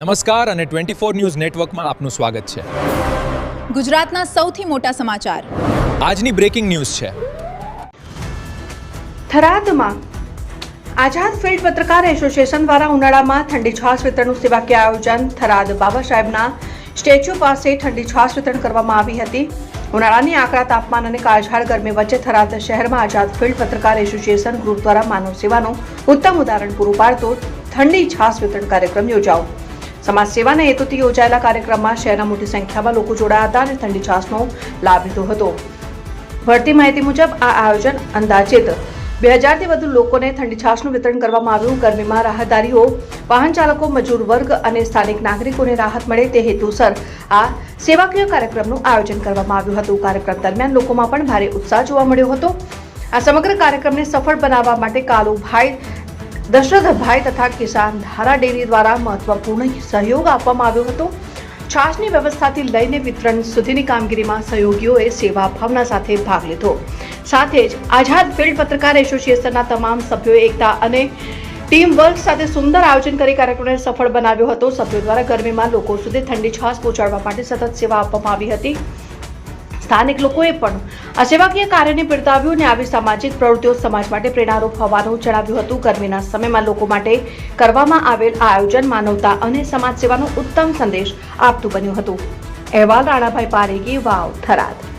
નમસ્કાર અને 24 ન્યૂઝ નેટવર્કમાં આપનું સ્વાગત છે. ગુજરાતના સૌથી મોટા સમાચાર આજની બ્રેકિંગ ન્યૂઝ છે. થરાદમાં આઝાદ ફિલ્ડ પત્રકાર એસોસિએશન દ્વારા ઉનાળામાં ઠંડી છાશ વિતરણનું સેવાકીય આયોજન. થરાદ બાબા સાહેબના સ્ટેચ્યુ પાસે ઠંડી છાશ વિતરણ કરવામાં આવી હતી. ઉનાળાની આકરા તાપમાન અને કાળઝાળ ગરમી વચ્ચે થરાદ શહેરમાં આઝાદ ફિલ્ડ પત્રકાર એસોસિએશન ગ્રુપ દ્વારા માનવ સેવાનું ઉત્તમ ઉદાહરણ પૂરું પાડતો ઠંડી છાશ વિતરણ કાર્યક્રમ યોજાયો. સમાજ સેવાના હેતુથી યોજાયેલા કાર્યક્રમમાં શહેરના મોટી સંખ્યામાં લોકો જોડાયા હતા અને ઠંડી છાશનો લાભ લીધો હતો. મળતી માહિતી મુજબ આ આયોજન અંદાજિત 2000થી વધુ લોકોને ઠંડી છાશનું વિતરણ કરવામાં આવ્યું. ગરમીમાં રાહદારીઓ, વાહન ચાલકો, મજૂર વર્ગ અને સ્થાનિક નાગરિકોને રાહત મળે તે હેતુસર આ સેવાકીય કાર્યક્રમનું આયોજન કરવામાં આવ્યું હતું. કાર્યક્રમ દરમિયાન લોકોમાં પણ ભારે ઉત્સાહ જોવા મળ્યો હતો. આ સમગ્ર કાર્યક્રમને સફળ બનાવવા માટે કાલુભાઈ, દશરથભાઈ તથા કિસાન ધારા ડેરી દ્વારા મહત્વપૂર્ણ સહયોગ આપવામાં આવ્યો હતો. છાશની વ્યવસ્થાથી લઈને વિતરણ સુધીની કામગીરીમાં સહયોગીઓએ સેવા ભાવના સાથે ભાગ લીધો. સાથે જ આઝાદ ફિલ્ડ પત્રકાર એસોસિએશનના તમામ સભ્યોએ એકતા અને ટીમ વર્ક સાથે સુંદર આયોજન કરી કાર્યક્રમને સફળ બનાવ્યો હતો. સભ્યો દ્વારા ગરમીમાં લોકો સુધી ઠંડી છાશ પહોંચાડવા માટે સતત સેવા આપવામાં આવી હતી. સ્થાનિક લોકોએ પણ આ સેવાકીય કાર્યને બિરદાવ્યું અને આવી સામાજિક પ્રવૃત્તિઓ સમાજ માટે પ્રેરણારૂપ હોવાનું જણાવ્યું હતું. ગરમીના સમયમાં લોકો માટે કરવામાં આવેલ આ આયોજન માનવતા અને સમાજ સેવાનો ઉત્તમ સંદેશ આપતું બન્યું હતું. અહેવાલ રાણાભાઈ પારેગી, વાવ, થરાદ.